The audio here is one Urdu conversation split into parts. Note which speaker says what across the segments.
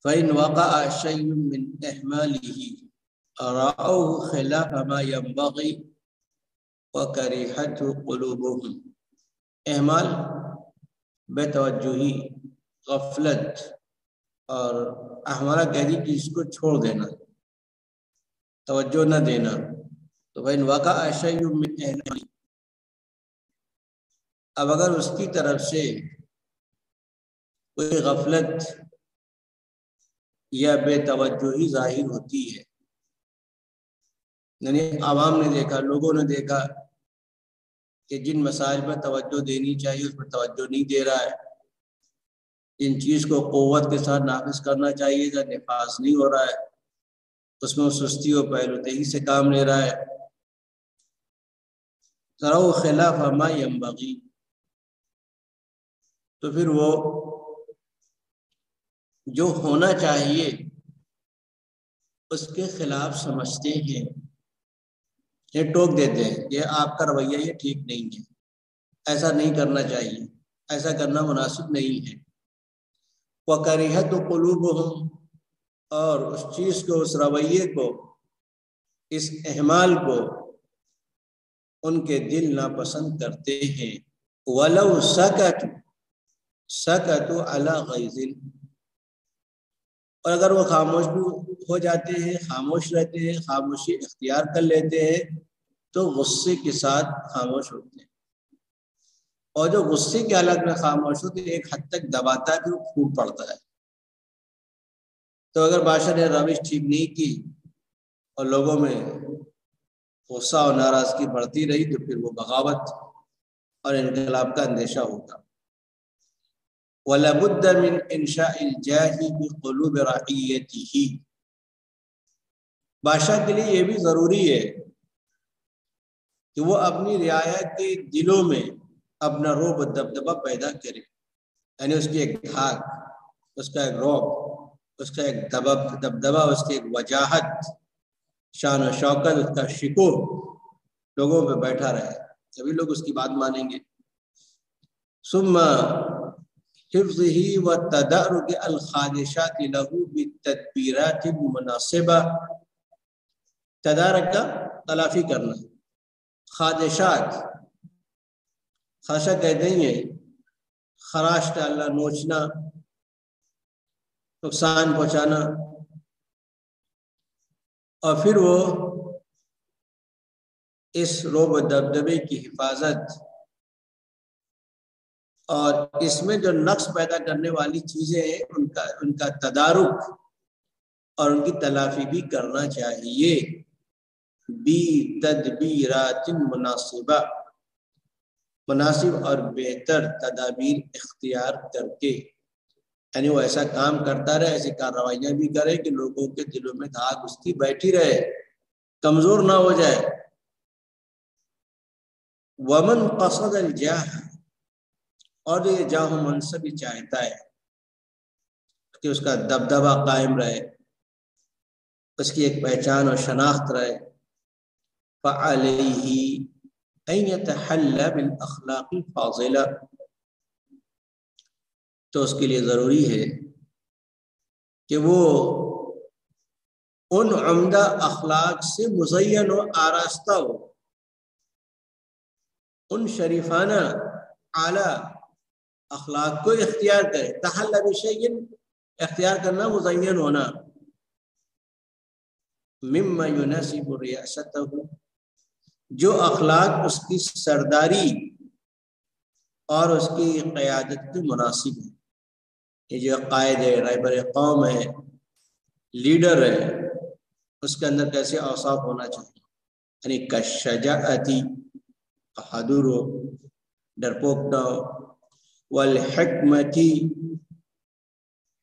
Speaker 1: فإن وقع شيء من إهماله رأوه خلاف ما ينبغي وكرهته قلوبهم. اہمال بے توجہی، غفلت اور احمالہ کہہ دی کہ اس کو چھوڑ دینا، توجہ نہ دینا. تو فإن وقع شيء من إهماله، اب اگر اس کی طرف سے کوئی غفلت یا بے توجہی ظاہر ہوتی ہے، یعنی عوام نے دیکھا، لوگوں نے دیکھا کہ جن مسائل پر توجہ دینی چاہیے اس پر توجہ نہیں دے رہا ہے، جن چیز کو قوت کے ساتھ نافذ کرنا چاہیے تھا نفاذ نہیں ہو رہا ہے، اس میں سستی و پہلوتہی سے کام لے رہا ہے. ترو خلاف ما ينبغي، تو پھر وہ جو ہونا چاہیے اس کے خلاف سمجھتے ہیں، یہ ٹوک دیتے ہیں، یہ آپ کا رویہ یہ ٹھیک نہیں ہے، ایسا نہیں کرنا چاہیے، ایسا کرنا مناسب نہیں ہے. وَكَرِهَتْ قُلُوبُهُمْ، اور اس چیز کو، اس رویے کو، اس اہمال کو ان کے دل ناپسند کرتے ہیں. وَلَوْ سَكَتُوا عَلَى غَيْظٍ، اور اگر وہ خاموش بھی ہو جاتے ہیں، خاموش رہتے ہیں، خاموشی اختیار کر لیتے ہیں، تو غصے کے ساتھ خاموش ہوتے ہیں. اور جو غصے کے حالت میں خاموش ہوتے ہیں ایک حد تک دباتا ہے کہ وہ پھوٹ پڑتا ہے. تو اگر بادشاہ نے روش ٹھیک نہیں کی اور لوگوں میں غصہ اور ناراضگی بڑھتی رہی تو پھر وہ بغاوت اور انقلاب کا اندیشہ ہوگا. وَلَبُدَّ مِنْ إِنْشَاءِ الْجَاهِ بِقُلُوبِ رَعِيَّتِهِ، بادشاہ کے لیے یہ بھی ضروری ہے کہ وہ اپنی رعایا کے دلوں میں اپنا رعب و دبدبہ پیدا کرے، یعنی اس کی ایک دھاک، اس کا ایک رعب، اس کا ایک دبدبہ، اس کی ایک وجاہت، شان و شوکت، اس کا شکوہ لوگوں پہ بیٹھا رہے، سبھی لوگ اس کی بات مانیں گے. ثم حفظه والتدارك الخادشات له بالتدبيرات المناسبة، تدارک کا تلافی کرنا، خادشات، خاشہ کہتے ہیں خراش ڈالنا، نوچنا، نقصان پہنچانا، اور پھر وہ اس رعب و دبدبے کی حفاظت اور اس میں جو نقص پیدا کرنے والی چیزیں ہیں ان کا تدارک اور ان کی تلافی بھی کرنا چاہیے. بی تدبیرات مناسبہ، مناسب اور بہتر تدابیر اختیار کر کے، یعنی وہ ایسا کام کرتا رہے، ایسی کارروائیاں بھی کرے کہ لوگوں کے دلوں میں دھاگ اس کی بیٹھی رہے، کمزور نہ ہو جائے. ومن قصد الجاہ، اور یہ جاہ و منصب ہی چاہتا ہے کہ اس کا دبدبہ قائم رہے، اس کی ایک پہچان اور شناخت رہے. فَعَلَيْهِ أَن يَتَحَلَّى بِالْأَخْلَاقِ الْفَاضِلَةِ، تو اس کے لیے ضروری ہے کہ وہ ان عمدہ اخلاق سے مزین و آراستہ ہو، ان شریفانہ اعلیٰ اخلاق کو اختیار کرے. تحلی بشیء، اختیار کرنا، مزین ہونا. مما یناسب ریاستہ، جو اخلاق اس کی سرداری اور اس کی قیادت کے مناسب ہے. یہ جو قائد ہے، رہبر قوم ہے، لیڈر ہے، اس کے اندر کیسے اوصاف ہونا چاہیے، یعنی کشجاعتی، بہادر ہو، ڈرپوک نہ ہو، والحکمتی،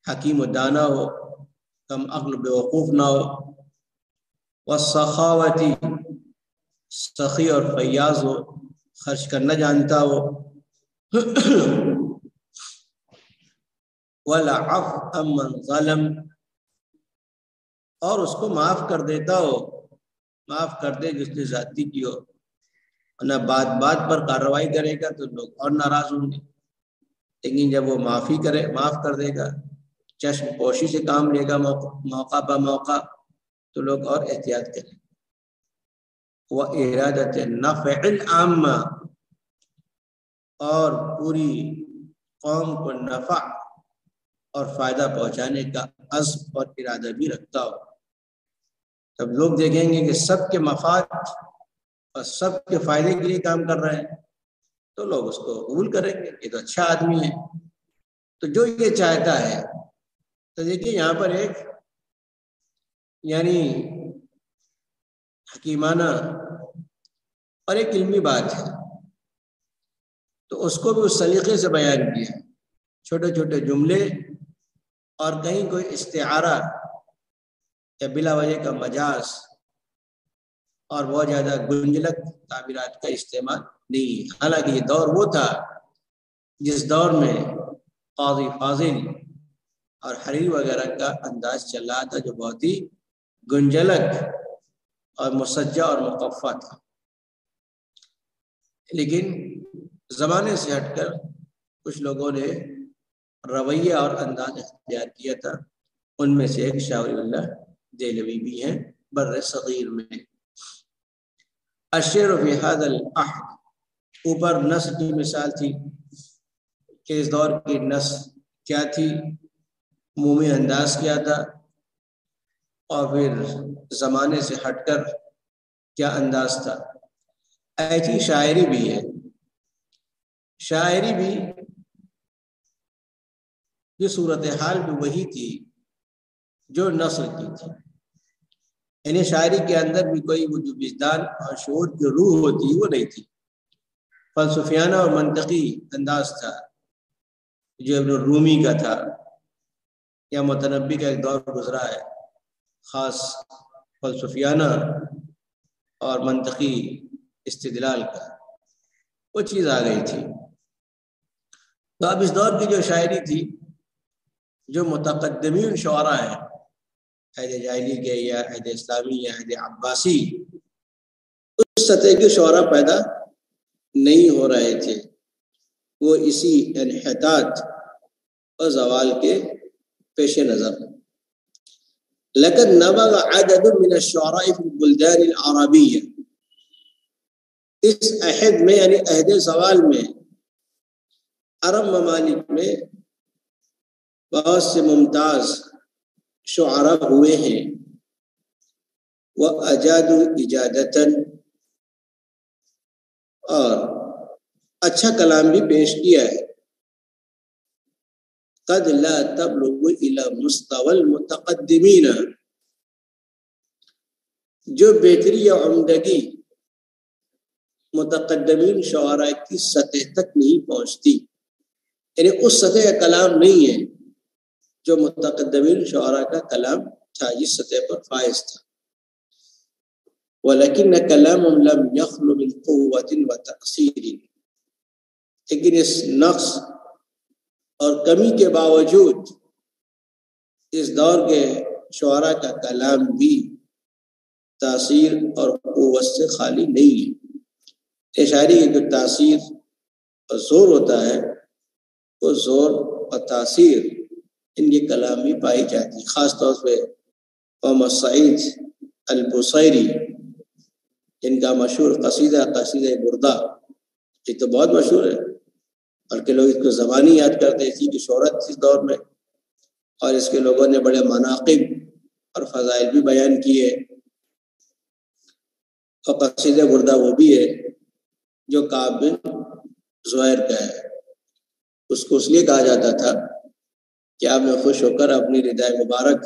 Speaker 1: حکیم و دانا ہو، کم عقل بیوقوف نہ ہو، والسخاوتی، سخی اور فیاض ہو، خرچ کرنا جانتا ہو، والعفو عمن ظلم، اور اس کو معاف کر دیتا ہو، معاف کر دے جس نے زیادتی کی ہو، ورنہ بات بات پر کارروائی کرے گا تو لوگ اور ناراض ہوں گے. لیکن جب وہ معاف کر دے گا چشم پوشی سے کام لے گا موقع بہ موقع تو لوگ اور احتیاط کریں. وَإِرَادَةِ النَّفْعِ الْعَامَّةِ، اور پوری قوم کو نفع اور فائدہ پہنچانے کا عزم اور ارادہ بھی رکھتا ہو. تب لوگ دیکھیں گے کہ سب کے مفاد اور سب کے فائدے کے لیے کام کر رہے ہیں تو لوگ اس کو قبول کریں گے، یہ تو اچھا آدمی ہے. تو جو یہ چاہتا ہے، تو دیکھیے یہاں پر ایک یعنی حکیمانہ اور ایک علمی بات ہے، تو اس کو بھی اس سلیقے سے بیان کیا. چھوٹے چھوٹے جملے اور کہیں کوئی استعارہ یا بلا وجہ کا مجاز اور بہت زیادہ گنجلک تعبیرات کا استعمال نہیں. حالانکہ یہ دور وہ تھا جس دور میں قاضی فاضل اور حریری وغیرہ کا انداز چل رہا تھا جو بہت ہی گنجلک اور مسجع اور مقفع تھا. لیکن زمانے سے ہٹ کر کچھ لوگوں نے رویہ اور انداز اختیار کیا تھا. ان میں سے ایک شاہ ولی اللہ دہلوی بھی ہیں بر صغیر میں. الشعر فی ھذا العہد، اوپر نثر کی مثال تھی کہ اس دور کی نثر کیا تھی، عمومی انداز کیا تھا، اور پھر زمانے سے ہٹ کر کیا انداز تھا. ایسی شاعری بھی ہے. شاعری بھی یہ صورتحال بھی وہی تھی جو نثر کی تھی. یعنی شاعری کے اندر بھی کوئی وہ جو وجدان اور شعور کی روح ہوتی وہ نہیں تھی. فلسفیانہ اور منطقی انداز تھا جو ابن الرومی کا تھا، یا متنبی کا ایک دور گزرا ہے خاص فلسفیانہ اور منطقی استدلال کا، وہ چیز آ گئی تھی. تو اب اس دور کی جو شاعری تھی، جو متقدمین شعراء ہیں عہد جاہلی کے یا عہد اسلامی یا عہد عباسی، اس سطح کے شعراء پیدا نہیں ہو رہے تھے. وہ اسی انحطاط اور زوال کے پیش نظر. لقد نبغ عدد من الشعراء في البلدان العربية، اس عہد میں یعنی عہد زوال میں عرب ممالک میں بہت سے ممتاز شعراء ہوئے ہیں. وَأَجَادُوا إِجَادَةً، اور اچھا کلام بھی پیش کیا ہے. قد لا تبلغ إلى مستوى المتقدمين، جو بہتری یا عمدگی متقدمین شعراء کی سطح تک نہیں پہنچتی. یعنی اس سطح کا کلام نہیں ہے جو متقدمین شعراء کا کلام تھا، جس سطح پر فائز تھا. وَلَكِنَّ كَلَامٌ لَمْ يَخْلُ مِنْ قُوَّةٍ وَتَقْصِيرٍ، لیکن اس نقص اور کمی کے باوجود اس دور کے شعراء کا کلام بھی تاثیر اور قوت سے خالی نہیں ہے. شاعری کی جو تاثیر اور زور ہوتا ہے، وہ زور اور تاثیر ان کے کلام میں پائی جاتی. خاص طور پہ محمد سعید البصیری، جن کا مشہور قصیدہ بردہ، یہ تو بہت مشہور ہے، بلکہ لوگ اس کو زبانی یاد کرتے ہیں. اسی کی شہرت اس دور میں، اور اس کے لوگوں نے بڑے مناقب اور فضائل بھی بیان کیے. اور قصیدہ بردہ وہ بھی ہے جو کعب بن زہیر کا ہے. اس کو اس لیے کہا جاتا تھا کہ آپ نے خوش ہو کر اپنی ردائے مبارک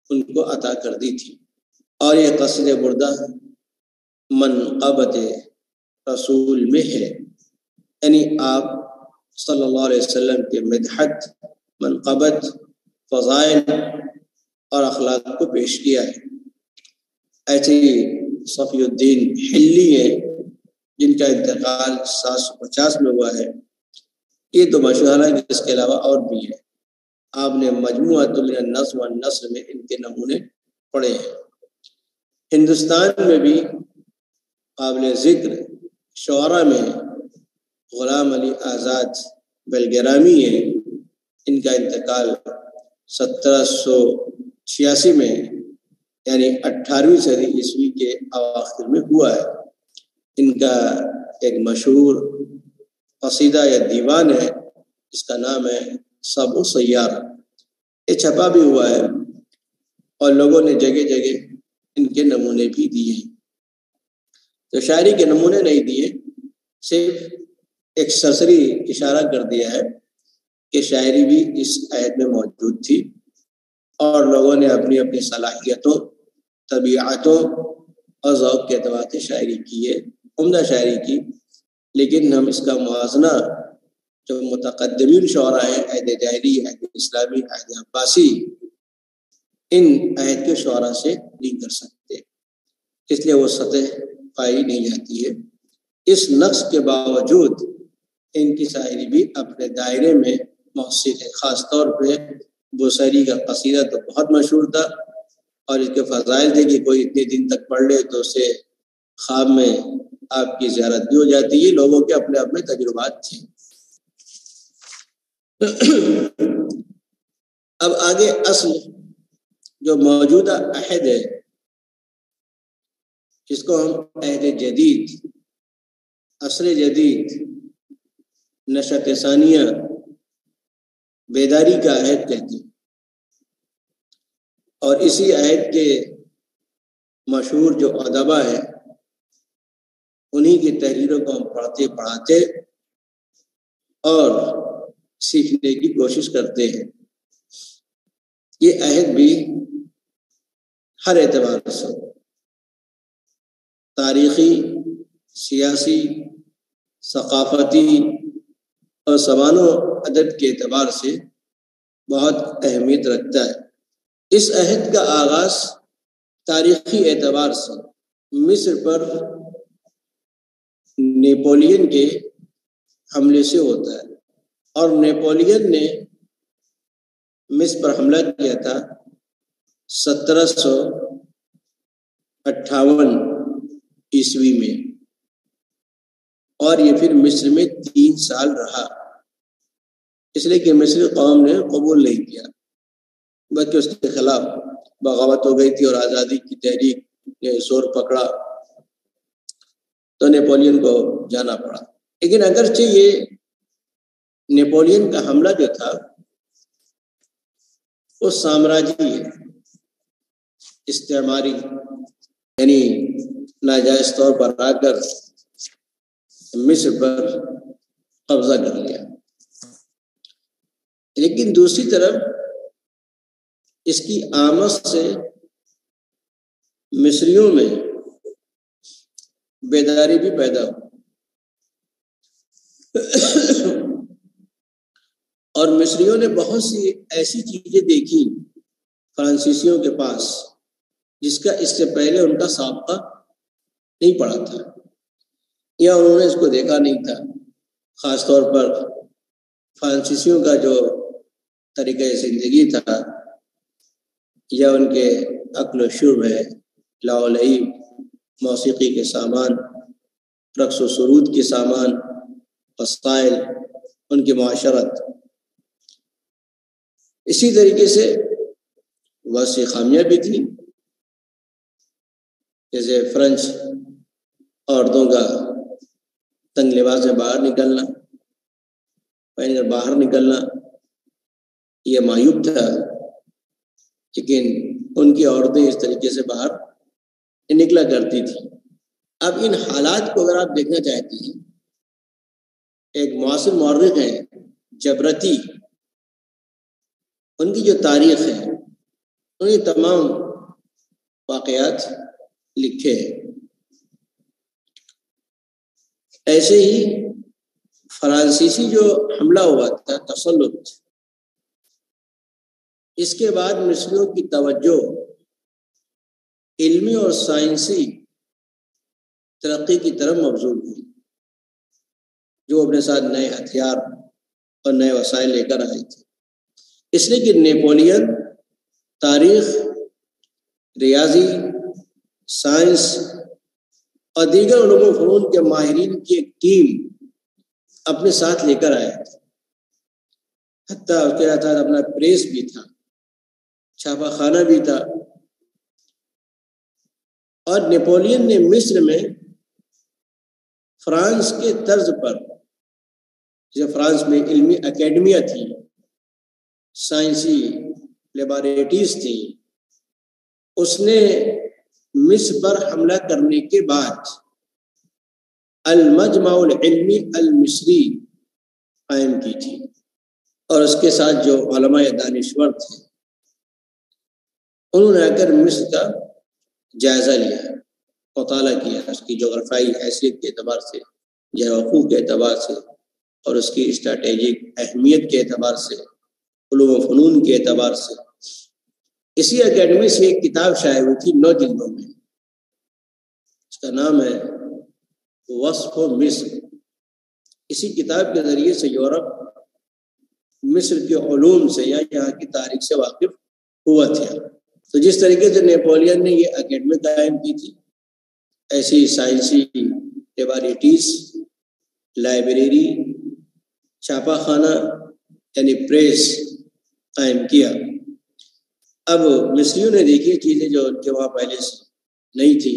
Speaker 1: ان کو عطا کر دی تھی. اور یہ قصیدہ بردہ منقبت رسول میں ہے، یعنی آپ صلی اللہ علیہ وسلم کے مدحت، منقبت، فضائل اور اخلاق کو پیش کیا ہے. ایسے صفی الدین حلی ہیں جن کا انتقال 750 میں ہوا ہے. یہ تو مشہور ہے، اس کے علاوہ اور بھی ہے. آپ نے مجموعۃ من النظم والنثر میں ان کے نمونے پڑھے ہیں. ہندوستان میں بھی قابل ذکر شعراء میں غلام علی آزاد بلگرامی ہیں. ان کا انتقال 1786 میں یعنی 18ویں صدی عیسوی کے اواخر میں ہوا ہے۔ ان کا ایک مشہور قصیدہ یا دیوان ہے، اس کا نام ہے سب و سیارہ، یہ چھپا بھی ہوا ہے اور لوگوں نے جگہ جگہ ان کے نمونے بھی دیے ہیں۔ تو شاعری کے نمونے نہیں دیے، صرف ایک سرسری اشارہ کر دیا ہے کہ شاعری بھی اس آیت میں موجود تھی اور لوگوں نے اپنی اپنی صلاحیتوں، طبیعتوں اور ذوق کے اعتبار سے شاعری کی ہے، عمدہ شاعری کی۔ لیکن ہم اس کا موازنہ جو متقدمین شعراء ہیں، عہد جاہلی، عہد اسلامی، عہد عباسی، ان عہد کے شعراء سے نہیں کر سکتے، اس لیے وہ سطح پائی نہیں جاتی ہے۔ اس نقص کے باوجود ان کی شاعری بھی اپنے دائرے میں محسن ہے۔ خاص طور پہ بوسیری کا قصیدہ تو بہت مشہور تھا اور اس کے فضائل تھے کہ کوئی اتنے دن تک پڑھ لے تو اسے خواب میں آپ کی زیارت بھی ہو جاتی ہے۔ لوگوں کے اپنے اپنے تجربات تھے۔ اب آگے اصل جو موجودہ عہد ہے، جس کو ہم عہد جدید، عصر جدید، نشأت ثانیہ، بیداری کا عہد کہتے ہیں، اور اسی عہد کے مشہور جو ادبا ہیں، انہی کی تحریروں کو ہم پڑھتے پڑھاتے اور سیکھنے کی کوشش کرتے ہیں۔ یہ عہد بھی ہر اعتبار سے، تاریخی، سیاسی، ثقافتی اور زبان و ادب کے اعتبار سے بہت اہمیت رکھتا ہے۔ اس عہد کا آغاز تاریخی اعتبار سے مصر پر نیپولین کے حملے سے ہوتا ہے، اور نیپولین نے مصر پر حملہ کیا تھا 1758 عیسوی میں، اور یہ پھر مصر میں 3 سال رہا، اس لیے کہ مصری قوم نے قبول نہیں کیا، بلکہ اس کے خلاف بغاوت ہو گئی تھی اور آزادی کی تحریک نے زور پکڑا تو نیپولین کو جانا پڑا۔ لیکن اگرچہ یہ نیپولین کا حملہ جو تھا وہ سامراجی ہے، استعماری، یعنی ناجائز طور پر آ کر مصر پر قبضہ کر لیا۔ لیکن دوسری طرف اس کی آمد سے مصریوں میں بیداری بھی پیدا ہو، اور مصریوں نے بہت سی ایسی چیزیں دیکھی فرانسیسیوں کے پاس جس کا اس سے پہلے ان کا سابقہ نہیں پڑا تھا، یا انہوں نے اس کو دیکھا نہیں تھا۔ خاص طور پر فرانسیسیوں کا جو طریقہ زندگی تھا، یا ان کے عقل و شرب ہے، لا و لعب، موسیقی کے سامان، رقص و سرود کے سامان، فضائل، ان کی معاشرت، اسی طریقے سے بہت سی خامیاں بھی تھیں، جیسے فرینچ عورتوں کا تنگ لباس میں باہر نکلنا، پہن کر باہر نکلنا، یہ معیوب تھا، لیکن ان کی عورتیں اس طریقے سے باہر نکلا کرتی تھی۔ اب ان حالات کو اگر آپ دیکھنا چاہتے ہیں، ایک معاصر مورخ ہیں جبرتی، ان کی جو تاریخ ہے، انہوں نے تمام واقعات لکھے ہیں۔ ایسے ہی فرانسیسی جو حملہ ہوا تھا، تسلط، اس کے بعد مصریوں کی توجہ علمی اور سائنسی ترقی کی طرف مبذول ہوئی، جو اپنے ساتھ نئے ہتھیار اور نئے وسائل لے کر آئے تھے۔ اس لیے کہ نیپولین تاریخ، ریاضی، سائنس اور دیگر علوم و فنون کے ماہرین کی ایک ٹیم اپنے ساتھ لے کر آیا تھا، حتیٰ اس کے ساتھ اپنا پریس بھی تھا، چھاپا خانہ بھی تھا، اور نیپولین نے مصر میں فرانس کے طرز پر، جیسے فرانس میں علمی اکیڈمیاں تھیں، سائنسی لیبارٹریز تھیں، اس نے مصر پر حملہ کرنے کے بعد المجمع العلمی المصری قائم کی تھی، اور اس کے ساتھ جو علماء دانشور تھے انہوں نے آ کر مصر کا جائزہ لیا، مطالعہ کیا، اس کی جغرافیائی حیثیت کے اعتبار سے، جغرافیہ کے اعتبار سے، اور اس کی اسٹریٹجک اہمیت کے اعتبار سے، علوم و فنون کے اعتبار سے۔ اسی اکیڈمی سے ایک کتاب شائع ہوئی تھی 9 جلدوں میں، اس کا نام ہے وصف مصر۔ اسی کتاب کے ذریعے سے یورپ مصر کے علوم سے یا یہاں کی تاریخ سے واقف ہوا تھا۔ تو جس طریقے سے نیپولین نے یہ اکیڈمی قائم کی تھی، ایسی سائنسی لیبارٹریز، لائبریری، چھاپا خانہ یعنی پریس قائم کیا۔ اب مصریوں نے دیکھی چیزیں جو ان کے وہاں پہلے سے نہیں تھی،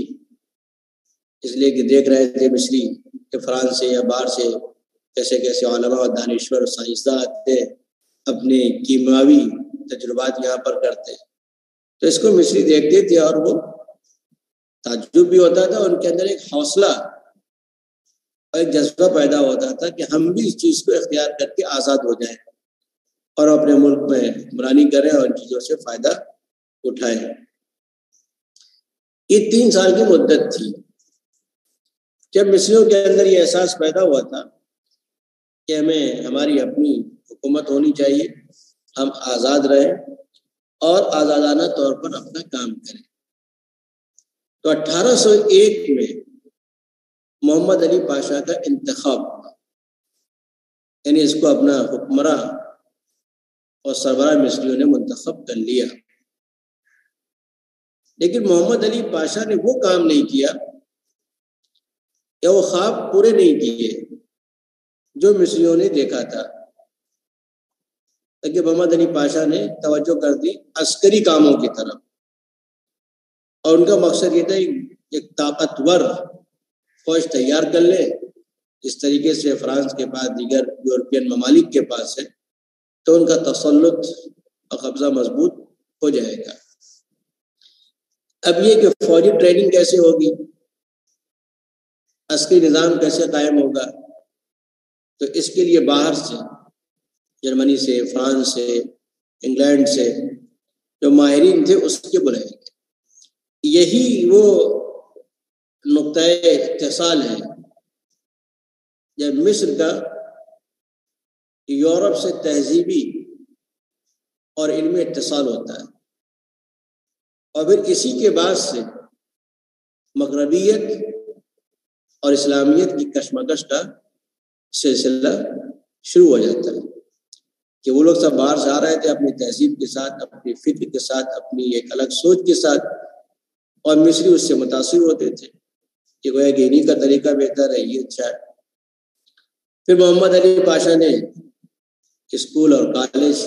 Speaker 1: اس لیے کہ دیکھ رہے تھے مصری کہ فرانس سے یا باہر سے کیسے کیسے علماء اور دانشور سائنسداں آتے اپنے کیمیاوی تجربات یہاں پر کرتے، تو اس کو مصری دیکھتے تھے اور وہ تعجب بھی ہوتا تھا، ان کے اندر ایک حوصلہ اور ایک جذبہ پیدا ہوتا تھا کہ ہم بھی اس چیز کو اختیار کر کے آزاد ہو جائیں اور اپنے ملک میں حکمرانی کریں اور ان چیزوں سے فائدہ اٹھائیں۔ یہ 3 سال کی مدت تھی جب مصریوں کے اندر یہ احساس پیدا ہوا تھا کہ ہمیں ہماری اپنی حکومت ہونی چاہیے، ہم آزاد رہیں اور آزادانہ طور پر اپنا کام کریں۔ تو 1801 میں محمد علی پاشا کا انتخاب ہوا، یعنی اس کو اپنا حکمراں اور سربراہ مصریوں نے منتخب کر لیا۔ لیکن محمد علی پاشا نے وہ کام نہیں کیا یا وہ خواب پورے نہیں کیے جو مصریوں نے دیکھا تھا، کہ محمد علی پاشا نے توجہ کر دی عسکری کاموں کی طرف، اور ان کا مقصد یہ تھا ایک طاقتور فوج تیار کر لے، جس طریقے سے فرانس کے پاس دیگر یورپین ممالک کے پاس ہے، تو ان کا تسلط اور قبضہ مضبوط ہو جائے گا۔ اب یہ کہ فوجی ٹریننگ کیسے ہوگی، عسکری نظام کیسے قائم ہوگا، تو اس کے لیے باہر سے، جرمنی سے، فرانس سے، انگلینڈ سے جو ماہرین تھے اس کے بلائے گئے۔ یہی وہ نقطۂ اتصال ہے جب مصر کا یورپ سے تہذیبی اور علمی اتصال ہوتا ہے، اور پھر اسی کے بعد سے مغربیت اور اسلامیت کی کشمکش کا سلسلہ شروع ہو جاتا ہے کہ وہ لوگ سب باہر سے آ رہے تھے اپنی تہذیب کے ساتھ، اپنی فکر کے ساتھ، اپنی ایک الگ سوچ کے ساتھ، اور مصری اس سے متاثر ہوتے تھے کہ گویا کہ انہی کا طریقہ بہتر ہے، یہ اچھا ہے۔ پھر محمد علی پاشا نے اسکول اور کالج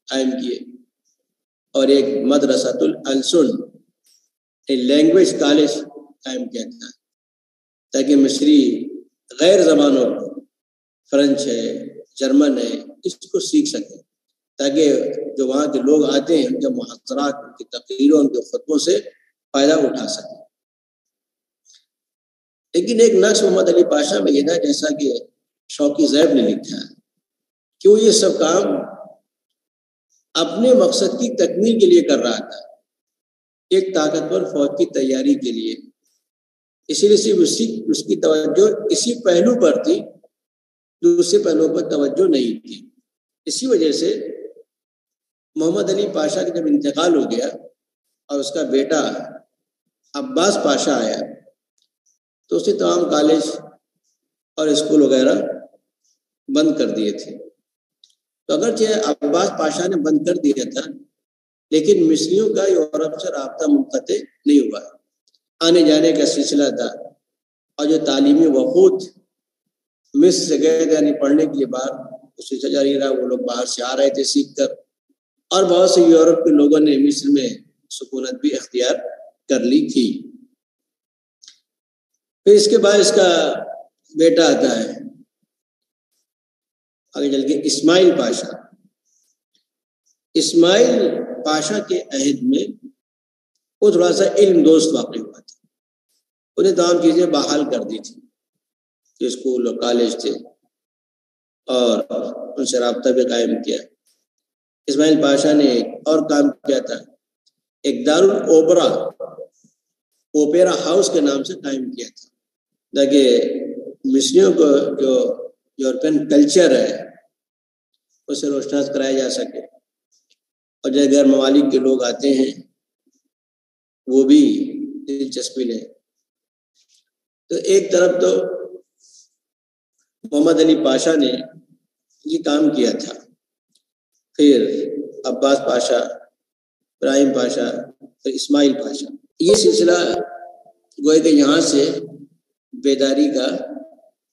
Speaker 1: قائم کیے اور ایک مدرسۃ الالسن لینگویج کالج قائم کیا تھا، تاکہ مصری غیر زبانوں کو، فرنچ ہے، جرمن ہے، اس کو سیکھ سکیں، تاکہ جو وہاں کے لوگ آتے ہیں ان کے محاضرات، ان کی تقریروں، ان کے خطبوں سے فائدہ اٹھا سکیں۔ لیکن ایک نقص محمد علی پاشا میں یہ تھا، جیسا کہ شوقی زیب نے لکھا ہے، کہ وہ یہ سب کام اپنے مقصد کی تکمیل کے لیے کر رہا تھا، ایک طاقتور فوج کی تیاری کے لیے، اسی لیے صرف اس کی توجہ اسی پہلو پر تھی، دوسرے پہلو پر توجہ نہیں تھی۔ اسی وجہ سے محمد علی پاشا کا جب انتقال ہو گیا اور اس کا بیٹا عباس پاشا آیا، تو اس نے تمام کالج اور اسکول وغیرہ بند کر دیے تھے۔ تو اگرچہ عباس پاشا نے بند کر دیا تھا، لیکن مصریوں کا یورپ سے رابطہ منقطع نہیں ہوا، آنے جانے کا سلسلہ تھا، اور جو تعلیمی وفود مصر سے گئے تھے یعنی پڑھنے کے لیے باہر، اس سلسلہ جاری رہا، وہ لوگ باہر سے آ رہے تھے سیکھ کر، اور بہت سے یورپ کے لوگوں نے مصر میں سکونت بھی اختیار کر لی تھی۔ پھر اس کے بعد اس کا بیٹا آتا ہے آگے چل کے اسماعیل پاشا۔ اسماعیل پاشا کے عہد میں وہ تھوڑا سا علم دوست واقع ہوا تھا، انہیں تمام چیزیں بحال کر دی تھی، جو اسکول اور کالج تھے، اور ان سے رابطہ بھی قائم کیا۔ اسماعیل پاشا نے ایک اور کام کیا تھا، ایک دارالاوپرا اوپیرا ہاؤس کے نام سے قائم کیا تھا، تاکہ مصریوں کو جو یورپین کلچر ہے اسے روشناس کرایا جا سکے، اور جو غیر ممالک کے لوگ آتے ہیں وہ بھی دلچسپی لیں۔ تو ایک طرف تو محمد علی پاشا نے یہ کام کیا تھا، پھر عباس پاشا، ابراہیم پاشا، پھر اسماعیل پاشا، یہ سلسلہ گویا کہ یہاں سے بیداری کا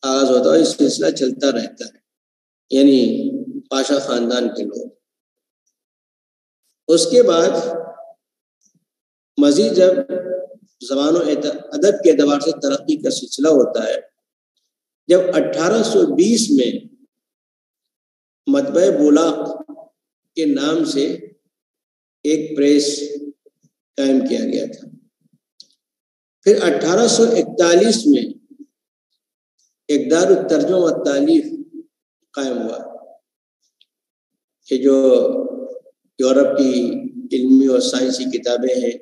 Speaker 1: آغاز ہوتا ہے اور یہ سلسلہ چلتا رہتا ہے، یعنی پاشا خاندان کے لوگ۔ اس کے بعد مزید جب زبان و ادب کے اعتبار سے ترقی کا سلسلہ ہوتا ہے، جب 1820 میں مطبع بولاق کے نام سے ایک پریس قائم کیا گیا تھا، پھر 1841 میں ایک دار الترجمہ و تالیف قائم ہوا کہ جو یورپ کی علمی اور سائنسی کتابیں ہیں،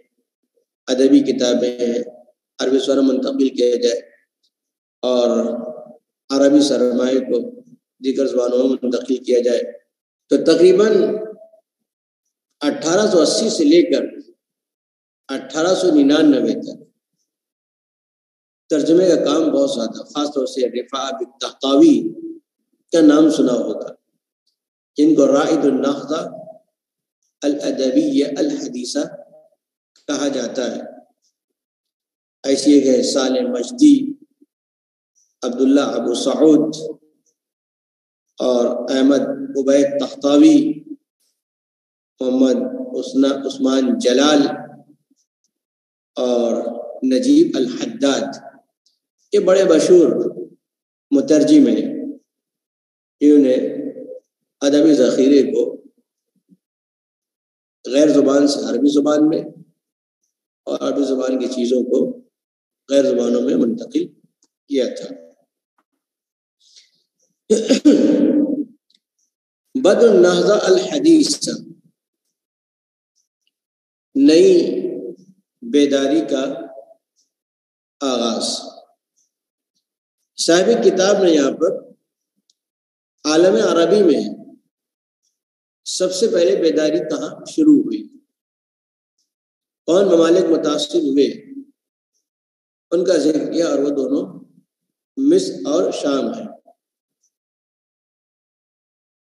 Speaker 1: ادبی کتابیں ہیں، عربی سرا منتقل کیا جائے اور عربی سرمایہ کو دیگر زبانوں میں منتقل کیا جائے۔ تو تقریباً 1880 سے لے کر 1899 تک ترجمے کا کام بہت زیادہ، خاص طور سے رفاع بالتحتاوی کا نام سنا ہوگا، جن کو رائد النہضہ الادبیہ الحدیثہ کہا جاتا ہے۔ ایسی ایک ہے صالح مجدی، عبداللہ ابو سعود اور احمد عبید تحتاوی، محمد عثمان جلال اور نجیب الحداد، یہ بڑے مشہور مترجم ہیں جنہوں نے ادبی ذخیرے کو غیر زبان سے عربی زبان میں اور عربی زبان کی چیزوں کو غیر زبانوں میں منتقل کیا تھا۔ بدء النہضہ الحدیث، نئی بیداری کا آغاز۔ صاحب کتاب نے یہاں پر عالم عربی میں سب سے پہلے بیداری کہاں شروع ہوئی، کون ممالک متاثر ہوئے، ان کا ذکر کیا، اور وہ دونوں مصر اور شام ہیں۔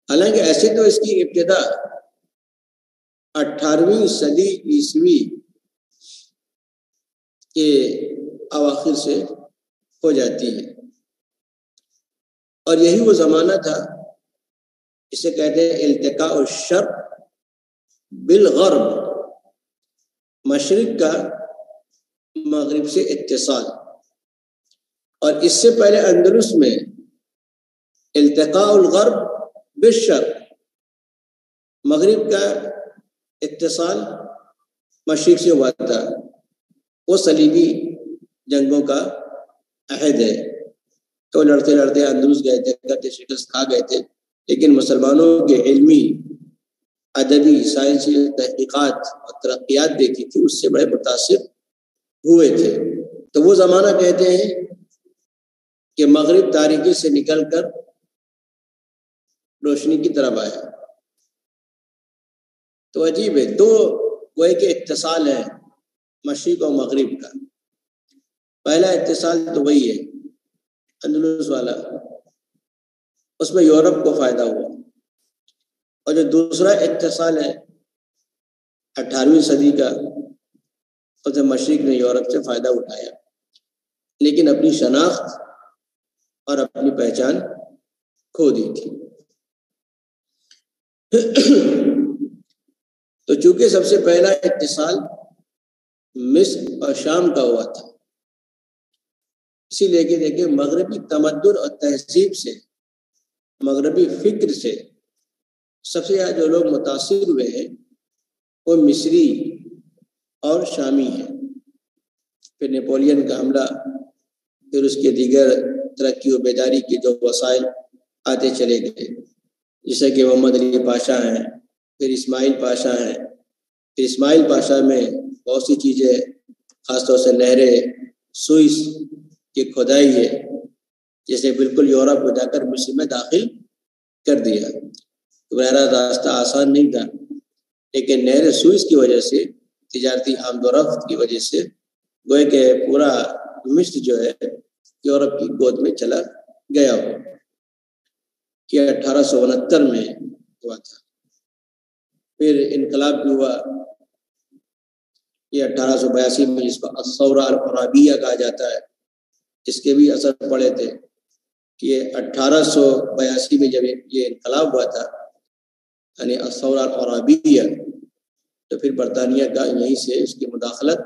Speaker 1: حالانکہ ایسے تو اس کی ابتدا 18ویں صدی عیسوی کے اواخر سے ہو جاتی ہے، اور یہی وہ زمانہ تھا اسے کہتے ہیں التقاء الشرق بالغرب، مشرق کا مغرب سے اتصال، اور اس سے پہلے اندلس میں التقاء الغرب بالشرق، مغرب کا اتصال مشرق سے ہوا تھا۔ وہ صلیبی جنگوں کا عہد ہے، تو لڑتے لڑتے اندلس گئے تھے، کرتے شکست کھا گئے تھے، لیکن مسلمانوں کے علمی، ادبی، سائنسی تحقیقات اور ترقیات دیکھی تھی، اس سے بڑے متاثر ہوئے تھے۔ تو وہ زمانہ کہتے ہیں کہ مغرب تاریکی سے نکل کر روشنی کی طرف آیا۔ تو عجیب ہے، دو کوئی کے اتصال ہے مشرق اور مغرب کا۔ پہلا اتصال تو وہی ہے اندلس والا، اس میں یورپ کو فائدہ ہوا، اور جو دوسرا اتصال ہے 18ویں صدی کا، اس میں مشرق نے یورپ سے فائدہ اٹھایا، لیکن اپنی شناخت اور اپنی پہچان کھو دی تھی۔ تو چونکہ سب سے پہلا اتصال مصر اور شام کا ہوا تھا، اسی لے کے دیکھیں مغربی تمدن اور تہذیب سے، مغربی فکر سے سب سے زیادہ جو لوگ متاثر ہوئے ہیں وہ مصری اور شامی ہیں۔ پھر نیپولین کا حملہ، پھر اس کے دیگر ترقی و بیداری کے جو وسائل آتے چلے گئے، جیسے کہ محمد علی پاشا ہیں، پھر اسماعیل پاشا ہیں۔ پھر اسماعیل پاشا میں بہت سی چیزیں، خاص طور سے نہریں، سوئس کی کھدائی ہے، جیسے بالکل یورپ کو جا کر مصر میں داخل کر دیا۔ براہ راست راستہ آسان نہیں تھا، لیکن نہر سوئس کی وجہ سے، تجارتی آمد و رفت کی وجہ سے گویا کہ پورا مصر جو ہے یورپ کی گود میں چلا گیا ہو۔ یہ 1869 میں ہوا تھا۔ پھر انقلاب بھی ہوا، یہ 1882 میں، جس کو الثورہ العربیہ کہا جاتا ہے، اس کے بھی اثر پڑے تھے کہ 1882 میں جب یہ انقلاب ہوا تھا، یعنی الثورہ العربیہ، تو پھر برطانیہ کا یہیں سے اس کی مداخلت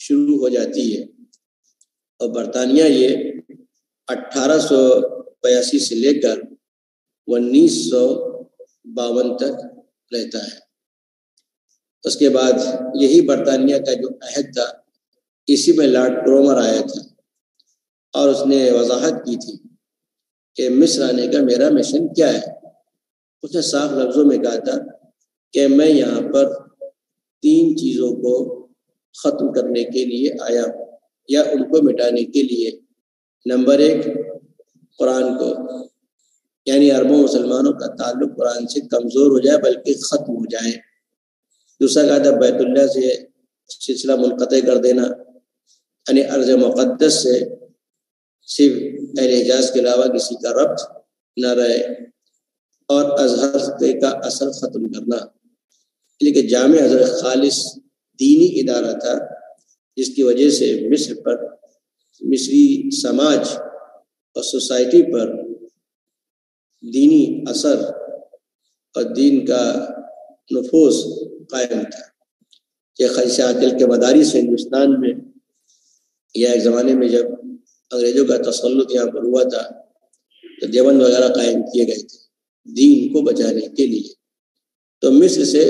Speaker 1: شروع ہو جاتی ہے، اور برطانیہ یہ 1882 سے لے کر 1952 تک رہتا ہے۔ اس کے بعد یہی برطانیہ کا جو عہد تھا، اسی میں لارڈ کرومر آیا تھا اور اس نے وضاحت کی تھی کہ مصر آنے کا میرا مشن کیا ہے۔ اس نے صاف لفظوں میں کہا تھا کہ میں یہاں پر 3 چیزوں کو ختم کرنے کے لیے آیا ہوں، یا ان کو مٹانے کے لیے۔ نمبر 1، قرآن کو، یعنی عربوں مسلمانوں کا تعلق قرآن سے کمزور ہو جائے بلکہ ختم ہو جائے۔ دوسرا کہا تھا بیت اللہ سے سلسلہ منقطع کر دینا، یعنی ارض مقدس سے صرف اہل حجاز کے علاوہ کسی کا ربط نہ رہے، اور ازہر کا اثر ختم کرنا۔ لیکن جامع ازہر خالص دینی ادارہ تھا، جس کی وجہ سے مصر پر، مصری سماج اور سوسائٹی پر دینی اثر اور دین کا نفوذ قائم تھا۔ کہ خلیج عاقل کے مدارس ہندوستان میں، یا ایک زمانے میں جب انگریزوں کا تسلط یہاں پر ہوا تھا تو دیوبند وغیرہ قائم کیے گئے تھے دین کو بچانے کے لیے۔ تو مصر سے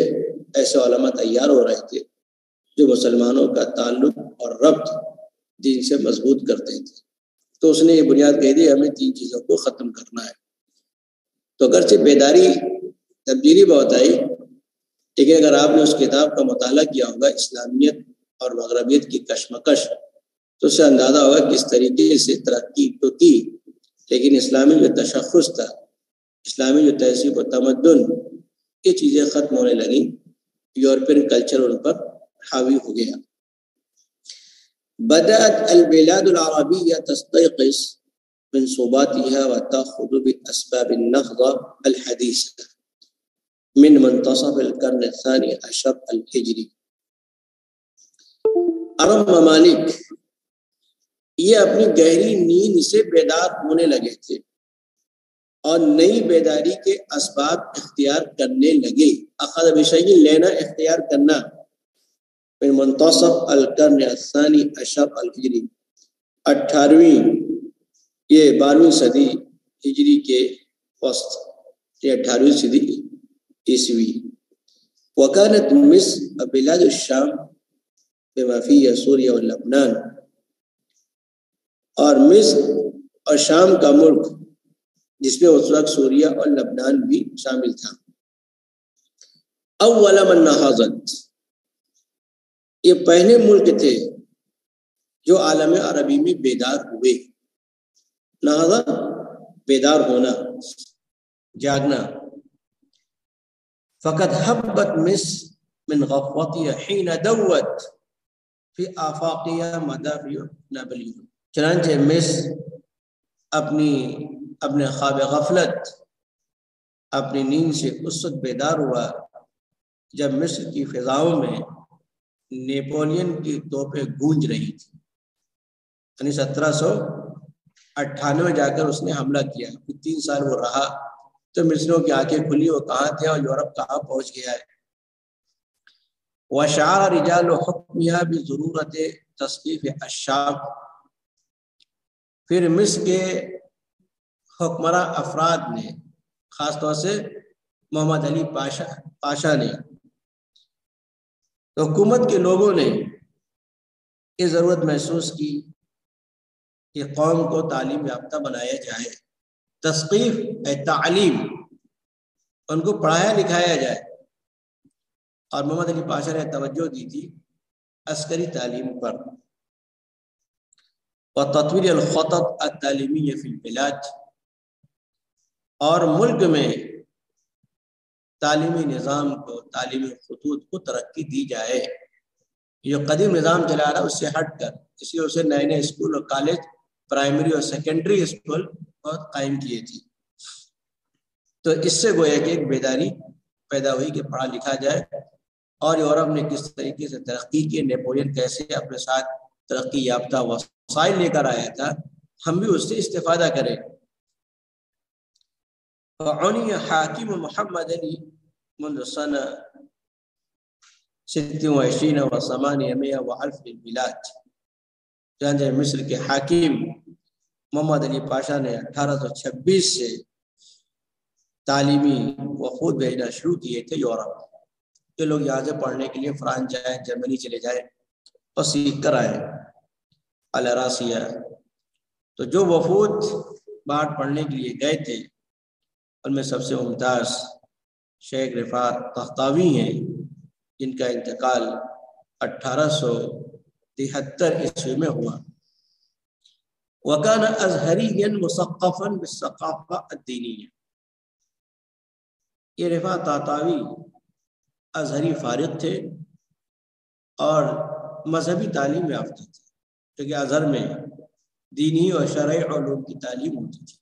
Speaker 1: ایسے علماء تیار ہو رہے تھے جو مسلمانوں کا تعلق اور ربط دین سے مضبوط کرتے تھے۔ تو اس نے یہ بنیاد کہہ دی، ہمیں 3 چیزوں کو ختم کرنا ہے۔ تو اگرچہ بیداری تبدیلی بہت آئی، لیکن اگر آپ نے اس کتاب کا مطالعہ کیا ہوگا، اسلامیت اور مغربیت کی کشمکش، تو اس سے اندازہ ہوگا کس طریقے سے ترقی تو کی، لیکن اسلامی جو تشخص تھا، اسلامی جو تہذیب و تمدن، یہ چیزیں ختم ہونے لگیں، یورپین کلچر ان پر حاوی ہو گیا۔ بدأت البلاد العربية تستيقظ من صعوباتها وتأخذ بأسباب النهضة الحديثة من منتصف القرن الثاني عشر الهجری۔ عرب ممالک یہ اپنی گہری نیند سے بیدار ہونے لگے تھے اور نئی بیداری کے اسباب اختیار کرنے لگے۔ اخذ بشیء لینا، اختیار کرنا، من منتصف القرن الثانی عشر الہجری، 18ویں یہ 12ویں صدی ہجری کے وسط، یہ 18ویں صدی عیسوی۔ وکانت مصر بلاد الشام بما فیہ سوریہ و لبنان، اور مصر اور شام کا ملک جس میں اس وقت سوریہ اور لبنان بھی شامل تھا۔ اول من نہضت، یہ پہلے ملک تھے جو عالم عربی میں بیدار ہوئے۔ نہضت، بیدار ہونا، جاگنا۔ فقد حبت مصر من غفوتها حين دوت فی آفاقها مدافع نابلیون، چنانچہ مصر اپنے خواب غفلت، اپنی نیند سے اس وقت بیدار ہوا جب مصر کی فضاؤں میں نیپولین کی توپیں گونج رہی تھی۔ یعنی 1798 جا کر اس نے حملہ کیا، 3 سال وہ رہا تو مصریوں کی آنکھیں کھلی، وہ کہاں تھے اور یورپ کہاں پہنچ گیا ہے۔ وشعر رجال حکمیہ بضرورت تصنیف الشعب، پھر مصر کے حکمراں افراد نے، خاص طور سے محمد علی پاشا نے، حکومت کے لوگوں نے یہ ضرورت محسوس کی کہ قوم کو تعلیم یافتہ بنایا جائے، تثقیف تعلیم، ان کو پڑھایا لکھایا جائے، اور محمد علی پاشا نے توجہ دی تھی عسکری تعلیم پر، وتطویر الخطط التعلیمیہ فی البلاد، اور ملک میں تعلیمی نظام کو، تعلیمی خطوط کو ترقی دی جائے۔ جو قدیم نظام چلا رہا اس سے ہٹ کر اس لیے اسے نئے نئے اسکول اور کالج، پرائمری اور سیکنڈری اسکول بہت قائم کیے تھے۔ تو اس سے گویا کہ ایک بیداری پیدا ہوئی کہ پڑھا لکھا جائے، اور یورپ نے کس طریقے سے ترقی کی، نیپولین کیسے اپنے ساتھ ترقی یافتہ وسائل لے کر آیا تھا، ہم بھی اس سے استفادہ کریں۔ وعنی حاکم محمد علی منذ سنہ 26 و 800 والف البلاد، چنانچہ مصر کے حاکم محمد علی پاشا نے 1826 سے تعلیمی وفود بھیجنا شروع کیے تھے یورپ کے لوگ، یہاں سے پڑھنے کے لیے فرانس جائیں، جرمنی چلے جائیں اور سیکھ کر آئے الراسیہ۔ تو جو وفود باہر پڑھنے کے لیے گئے تھے ان میں سب سے ممتاز شیخ رفاعت طہطاوی ہیں، جن کا انتقال 1873 عیسوی میں ہوا۔ وكان ازہریا مثقفا بالثقافہ الدینیہ، یہ رفاعت طہطاوی ازہری فارغ تھے اور مذہبی تعلیم یافتہ تھے، کیونکہ ازہر میں دینی اور شرعی علوم کی تعلیم ہوتی تھی۔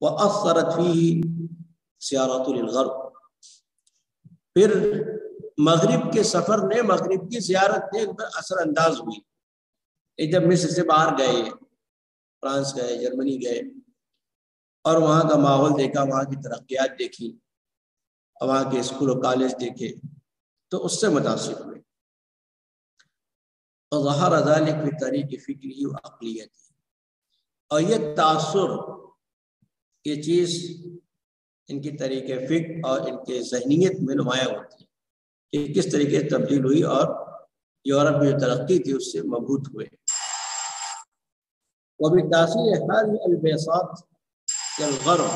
Speaker 1: وَأَثَّرَتْ فِيهِ سِيَارَةُ لِلْغَرْبِ، پھر مغرب کے سفر نے، مغرب کی زیارت نے ان پر اثر انداز ہوئی۔ جب مصر سے باہر گئے، فرانس گئے، جرمنی گئے، اور وہاں کا ماحول دیکھا، وہاں کی ترقیات دیکھی، اور وہاں کے اسکول و کالج دیکھے، تو اس سے متاثر ہوئے۔ وَظَهَرَ ذَلِكَ بِطَرِيقِ فِكْرِهِ وَعَقْلِيَتِهِ، اور یہ تاثر، یہ چیز ان کی طریقے فکر اور ان کے ذہنیت میں نمایاں ہوتی ہے کہ کس طریقے سے تبدیل ہوئی اور یورپ میں جو ترقی تھی اس سے مبہوت ہوئے۔ وبتاثیر هذه البساط الغرب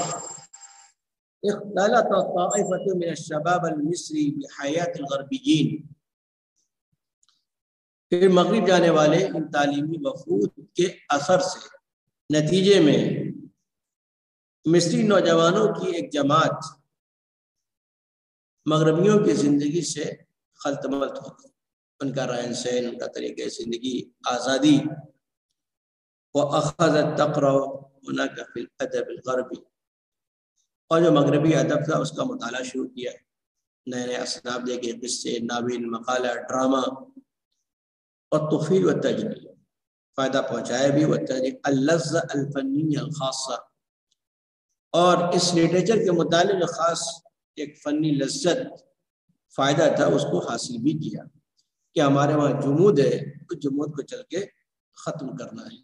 Speaker 1: اختلط طائفة من الشباب المصری بحیات الغربیین، پھر مغرب جانے والے ان تعلیمی وفود کے اثر سے، نتیجے میں مصری نوجوانوں کی ایک جماعت مغربیوں کی زندگی سے خلط ملط ہو گئی، ان کا رہن سہن، ان کا طریقہ زندگی، آزادی۔ وَأَخَذَتْ تَقْرَأُ هُنَاكَ فِي الْأَدَبِ الْغَرْبِ، اور جو مغربی ادب تھا اس کا مطالعہ شروع کیا، نئے نئے اصناف دیکھے، قصے، ناول، مقالہ، ڈرامہ، اور تفیل و تجلی، فائدہ پہنچایا بھی، و تجلی اللذہ الفنیہ الخاصہ، اور اس لٹریچر کے متعلق جو خاص ایک فنی لذت، فائدہ تھا، اس کو حاصل بھی کیا کہ ہمارے وہاں جمود ہے، اس جمود کو چل کے ختم کرنا ہے۔